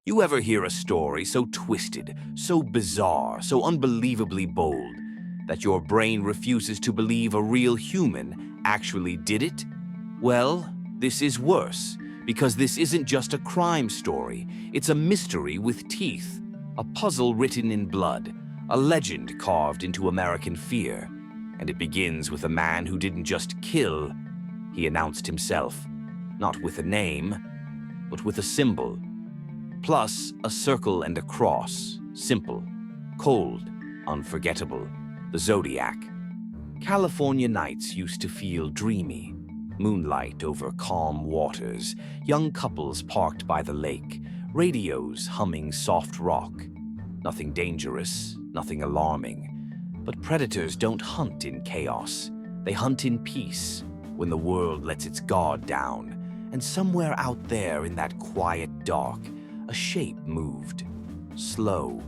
You ever hear a story so twisted, so bizarre, so unbelievably bold, that your brain refuses to believe a real human actually did it? Well, this is worse, because this isn't just a crime story. It's a mystery with teeth, a puzzle written in blood, a legend carved into American fear. And it begins with a man who didn't just kill, he announced himself, not with a name, but with a symbol. Plus a circle and a cross, simple, cold, unforgettable, the Zodiac. California nights used to feel dreamy. Moonlight over calm waters, young couples parked by the lake, radios humming soft rock. Nothing dangerous, nothing alarming. But predators don't hunt in chaos. They hunt in peace, when the world lets its guard down. And somewhere out there in that quiet dark, a shape moved. Slow,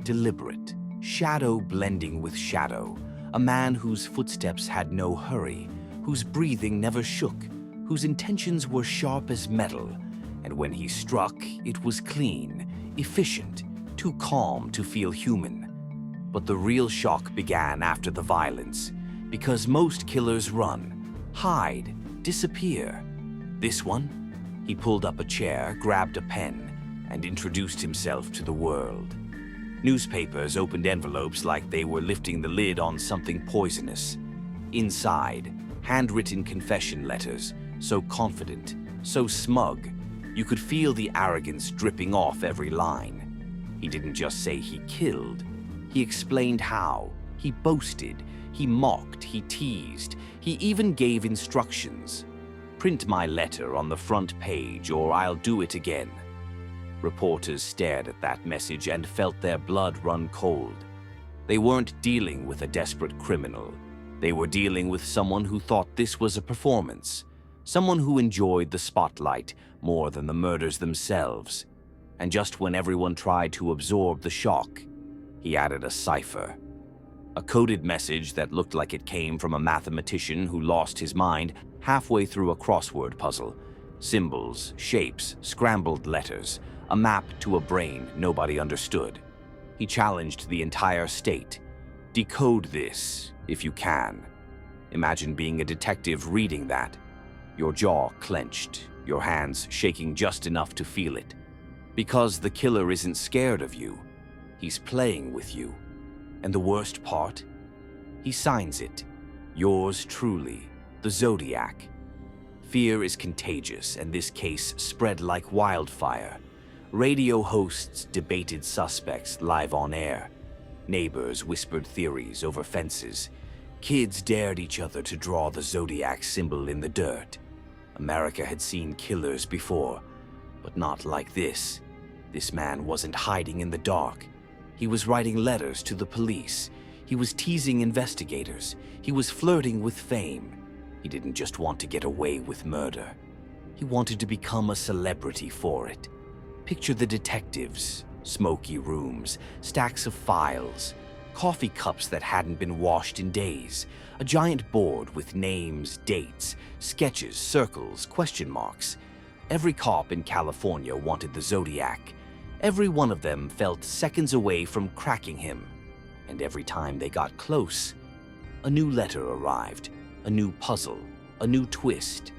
deliberate, shadow blending with shadow. A man whose footsteps had no hurry, whose breathing never shook, whose intentions were sharp as metal. And when he struck, it was clean, efficient, too calm to feel human. But the real shock began after the violence, because most killers run, hide, disappear. This one, he pulled up a chair, grabbed a pen, and introduced himself to the world. Newspapers opened envelopes like they were lifting the lid on something poisonous. Inside, handwritten confession letters, so confident, so smug, you could feel the arrogance dripping off every line. He didn't just say he killed, he explained how. He boasted, he mocked, he teased, he even gave instructions. Print my letter on the front page or I'll do it again. Reporters stared at that message and felt their blood run cold. They weren't dealing with a desperate criminal. They were dealing with someone who thought this was a performance, someone who enjoyed the spotlight more than the murders themselves. And just when everyone tried to absorb the shock, he added a cipher. A coded message that looked like it came from a mathematician who lost his mind halfway through a crossword puzzle. Symbols, shapes, scrambled letters, a map to a brain nobody understood. He challenged the entire state. Decode this, if you can. Imagine being a detective reading that. Your jaw clenched, your hands shaking just enough to feel it. Because the killer isn't scared of you. He's playing with you. And the worst part? He signs it. Yours truly, the Zodiac. Fear is contagious, and this case spread like wildfire. Radio hosts debated suspects live on air. Neighbors whispered theories over fences. Kids dared each other to draw the Zodiac symbol in the dirt. America had seen killers before, but not like this. This man wasn't hiding in the dark. He was writing letters to the police. He was teasing investigators. He was flirting with fame. He didn't just want to get away with murder. He wanted to become a celebrity for it. Picture the detectives, smoky rooms, stacks of files, coffee cups that hadn't been washed in days, a giant board with names, dates, sketches, circles, question marks. Every cop in California wanted the Zodiac. Every one of them felt seconds away from cracking him. And every time they got close, a new letter arrived, a new puzzle, a new twist.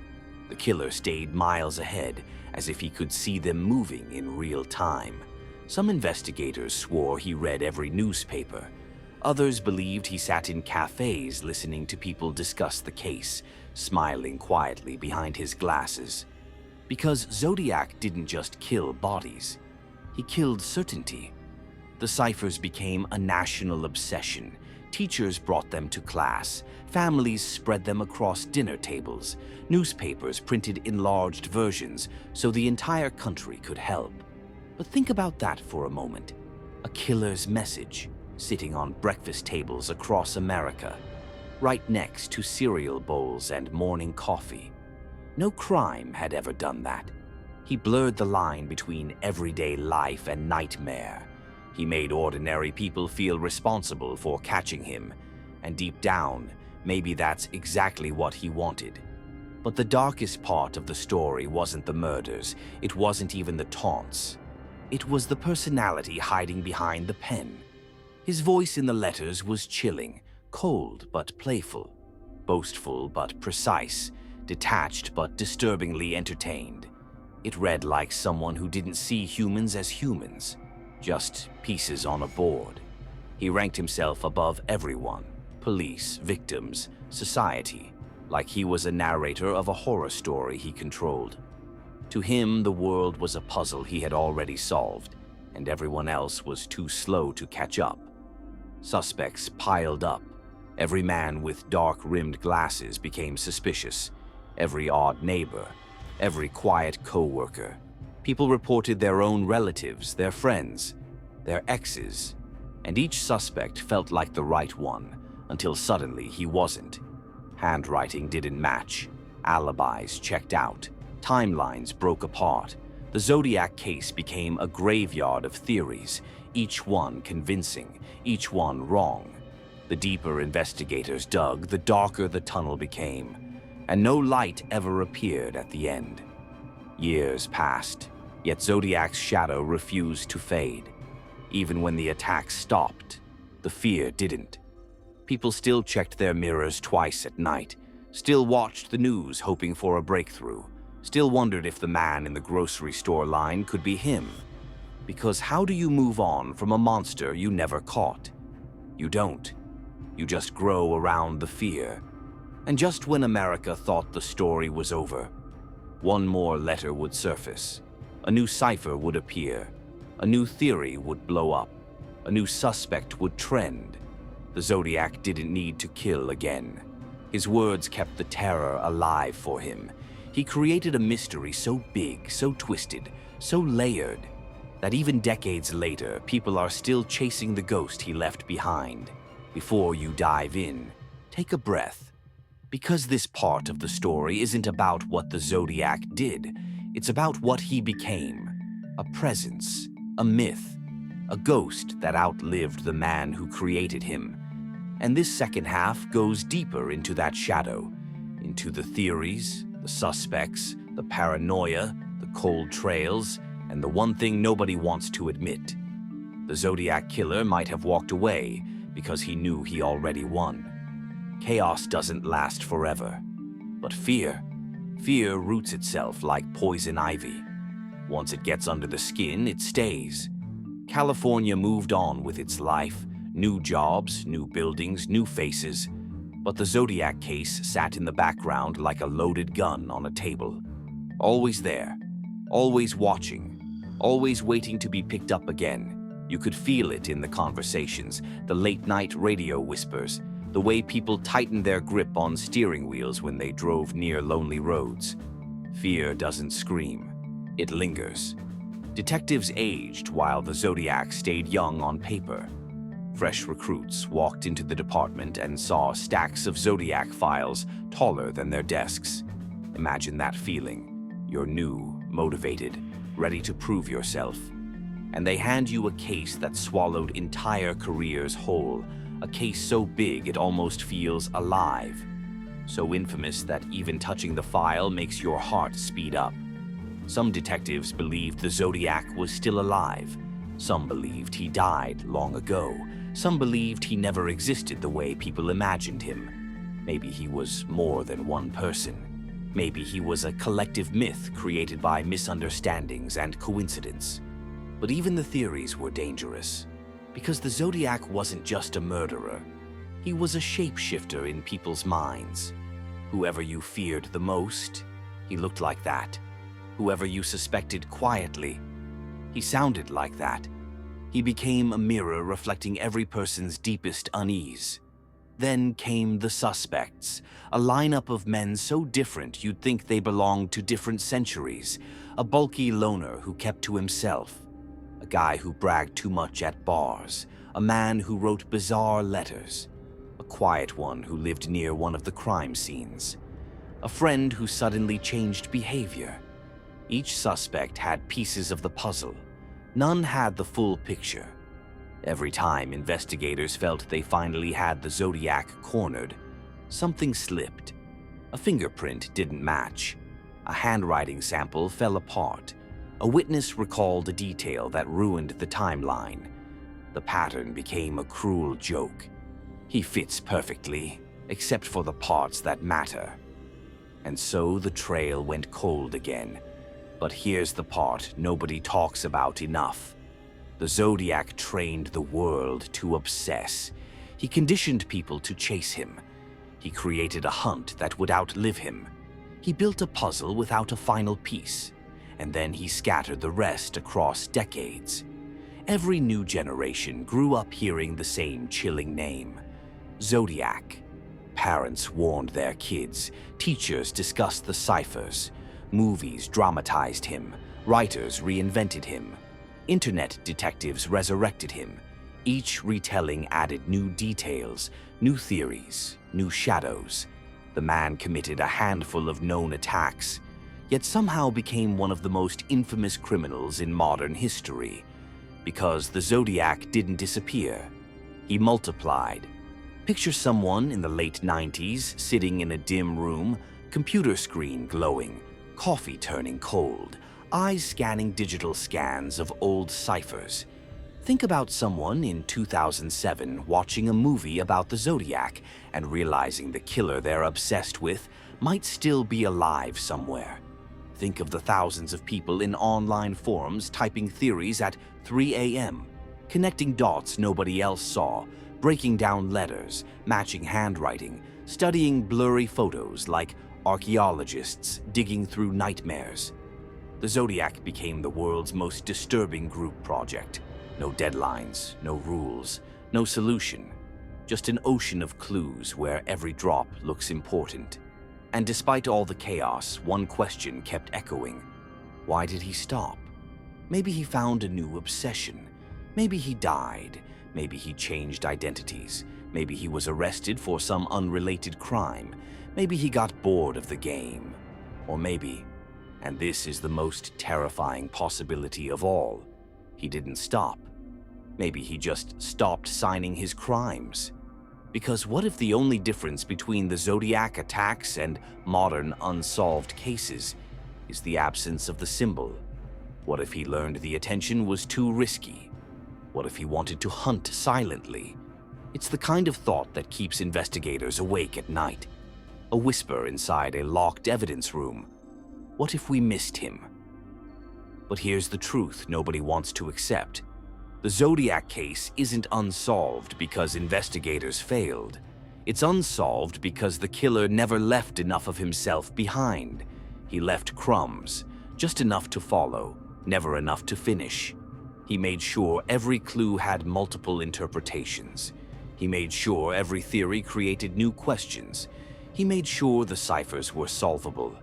The killer stayed miles ahead, as if he could see them moving in real time. Some investigators swore he read every newspaper. Others believed he sat in cafes listening to people discuss the case, smiling quietly behind his glasses. Because Zodiac didn't just kill bodies, he killed certainty. The ciphers became a national obsession. Teachers brought them to class. Families spread them across dinner tables. Newspapers printed enlarged versions so the entire country could help. But think about that for a moment. A killer's message sitting on breakfast tables across America, right next to cereal bowls and morning coffee. No crime had ever done that. He blurred the line between everyday life and nightmare. He made ordinary people feel responsible for catching him, and deep down, maybe that's exactly what he wanted. But the darkest part of the story wasn't the murders, it wasn't even the taunts. It was the personality hiding behind the pen. His voice in the letters was chilling, cold but playful, boastful but precise, detached but disturbingly entertained. It read like someone who didn't see humans as humans, just pieces on a board. He ranked himself above everyone, police, victims, society, like he was a narrator of a horror story he controlled. To him, the world was a puzzle he had already solved, and everyone else was too slow to catch up. Suspects piled up. Every man with dark-rimmed glasses became suspicious. Every odd neighbor, every quiet co-worker. People reported their own relatives, their friends, their exes, and each suspect felt like the right one, until suddenly he wasn't. Handwriting didn't match, alibis checked out, timelines broke apart. The Zodiac case became a graveyard of theories, each one convincing, each one wrong. The deeper investigators dug, the darker the tunnel became, and no light ever appeared at the end. Years passed, yet Zodiac's shadow refused to fade. Even when the attacks stopped, the fear didn't. People still checked their mirrors twice at night, still watched the news hoping for a breakthrough, still wondered if the man in the grocery store line could be him. Because how do you move on from a monster you never caught? You don't. You just grow around the fear. And just when America thought the story was over, one more letter would surface. A new cipher would appear. A new theory would blow up. A new suspect would trend. The Zodiac didn't need to kill again. His words kept the terror alive for him. He created a mystery so big, so twisted, so layered, that even decades later, people are still chasing the ghost he left behind. Before you dive in, take a breath. Because this part of the story isn't about what the Zodiac did, it's about what he became. A presence, a myth, a ghost that outlived the man who created him. And this second half goes deeper into that shadow, into the theories, the suspects, the paranoia, the cold trails, and the one thing nobody wants to admit. The Zodiac Killer might have walked away because he knew he already won. Chaos doesn't last forever, but fear roots itself like poison ivy. Once it gets under the skin, it stays. California moved on with its life, new jobs, new buildings, new faces, but the Zodiac case sat in the background like a loaded gun on a table. Always there, always watching, always waiting to be picked up again. You could feel it in the conversations, the late-night radio whispers, the way people tightened their grip on steering wheels when they drove near lonely roads. Fear doesn't scream, it lingers. Detectives aged while the Zodiac stayed young on paper. Fresh recruits walked into the department and saw stacks of Zodiac files taller than their desks. Imagine that feeling. You're new, motivated, ready to prove yourself. And they hand you a case that swallowed entire careers whole, a case so big it almost feels alive, so infamous that even touching the file makes your heart speed up. Some detectives believed the Zodiac was still alive. Some believed he died long ago. Some believed he never existed the way people imagined him. Maybe he was more than one person. Maybe he was a collective myth created by misunderstandings and coincidence. But even the theories were dangerous. Because the Zodiac wasn't just a murderer. He was a shapeshifter in people's minds. Whoever you feared the most, he looked like that. Whoever you suspected quietly, he sounded like that. He became a mirror reflecting every person's deepest unease. Then came the suspects, a lineup of men so different you'd think they belonged to different centuries. A bulky loner who kept to himself. A guy who bragged too much at bars, a man who wrote bizarre letters, a quiet one who lived near one of the crime scenes, a friend who suddenly changed behavior. Each suspect had pieces of the puzzle. None had the full picture. Every time investigators felt they finally had the Zodiac cornered, something slipped. A fingerprint didn't match. A handwriting sample fell apart. A witness recalled a detail that ruined the timeline. The pattern became a cruel joke. He fits perfectly, except for the parts that matter. And so the trail went cold again. But here's the part nobody talks about enough. The Zodiac trained the world to obsess. He conditioned people to chase him. He created a hunt that would outlive him. He built a puzzle without a final piece, and then he scattered the rest across decades. Every new generation grew up hearing the same chilling name, Zodiac. Parents warned their kids, teachers discussed the ciphers, movies dramatized him, writers reinvented him, internet detectives resurrected him. Each retelling added new details, new theories, new shadows. The man committed a handful of known attacks, yet somehow became one of the most infamous criminals in modern history. Because the Zodiac didn't disappear, he multiplied. Picture someone in the late 90s sitting in a dim room, computer screen glowing, coffee turning cold, eyes scanning digital scans of old ciphers. Think about someone in 2007 watching a movie about the Zodiac and realizing the killer they're obsessed with might still be alive somewhere. Think of the thousands of people in online forums typing theories at 3 a.m., connecting dots nobody else saw, breaking down letters, matching handwriting, studying blurry photos like archaeologists digging through nightmares. The Zodiac became the world's most disturbing group project. No deadlines, no rules, no solution. Just an ocean of clues where every drop looks important. And despite all the chaos, one question kept echoing. Why did he stop? Maybe he found a new obsession. Maybe he died. Maybe he changed identities. Maybe he was arrested for some unrelated crime. Maybe he got bored of the game. Or maybe, and this is the most terrifying possibility of all, he didn't stop. Maybe he just stopped signing his crimes. Because what if the only difference between the Zodiac attacks and modern unsolved cases is the absence of the symbol? What if he learned the attention was too risky? What if he wanted to hunt silently? It's the kind of thought that keeps investigators awake at night. A whisper inside a locked evidence room. What if we missed him? But here's the truth nobody wants to accept. The Zodiac case isn't unsolved because investigators failed. It's unsolved because the killer never left enough of himself behind. He left crumbs, just enough to follow, never enough to finish. He made sure every clue had multiple interpretations. He made sure every theory created new questions. He made sure the ciphers were solvable,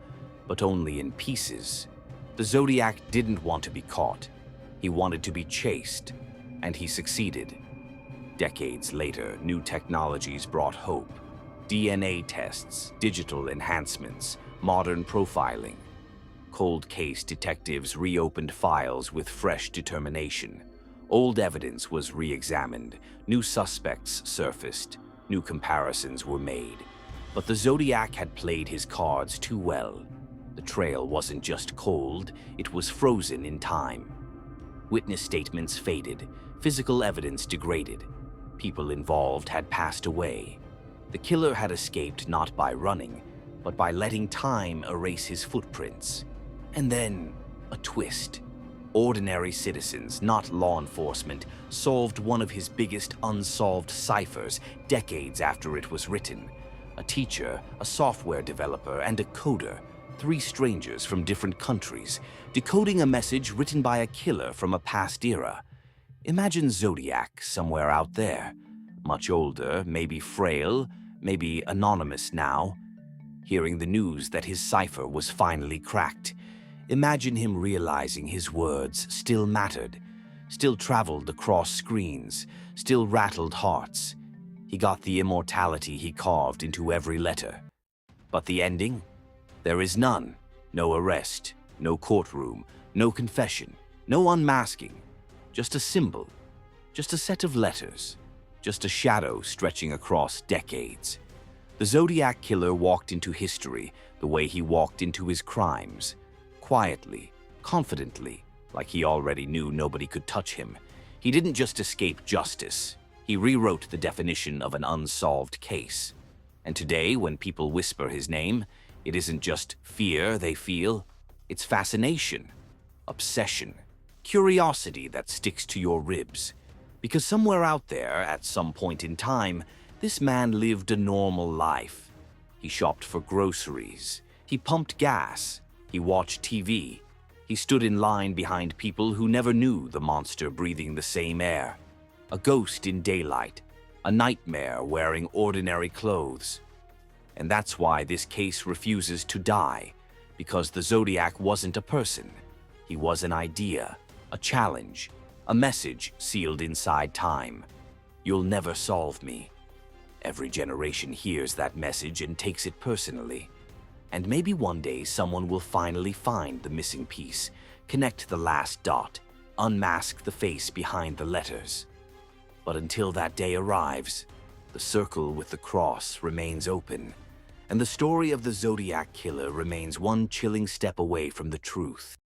but only in pieces. The Zodiac didn't want to be caught. He wanted to be chased, and he succeeded. Decades later, new technologies brought hope. DNA tests, digital enhancements, modern profiling. Cold case detectives reopened files with fresh determination. Old evidence was re-examined, new suspects surfaced, new comparisons were made. But the Zodiac had played his cards too well. The trail wasn't just cold, it was frozen in time. Witness statements faded, physical evidence degraded. People involved had passed away. The killer had escaped not by running, but by letting time erase his footprints. And then, a twist. Ordinary citizens, not law enforcement, solved one of his biggest unsolved ciphers decades after it was written. A teacher, a software developer, and a coder, 3 strangers from different countries, decoding a message written by a killer from a past era. Imagine Zodiac somewhere out there, much older, maybe frail, maybe anonymous now, hearing the news that his cipher was finally cracked. Imagine him realizing his words still mattered, still traveled across screens, still rattled hearts. He got the immortality he carved into every letter. But the ending? There is none. No arrest, no courtroom, no confession, no unmasking. Just a symbol, just a set of letters, just a shadow stretching across decades. The Zodiac Killer walked into history the way he walked into his crimes. Quietly, confidently, Like he already knew nobody could touch him. He didn't just escape justice. He rewrote the definition of an unsolved case. And today, when people whisper his name, it isn't just fear they feel, it's fascination, obsession, curiosity that sticks to your ribs. Because somewhere out there, at some point in time, this man lived a normal life. He shopped for groceries, he pumped gas, he watched TV, he stood in line behind people who never knew the monster breathing the same air. A ghost in daylight, a nightmare wearing ordinary clothes. And that's why this case refuses to die, because the Zodiac wasn't a person. He was an idea, a challenge, a message sealed inside time. You'll never solve me. Every generation hears that message and takes it personally. And maybe one day someone will finally find the missing piece, connect the last dot, unmask the face behind the letters. But until that day arrives, the circle with the cross remains open, and the story of the Zodiac Killer remains one chilling step away from the truth.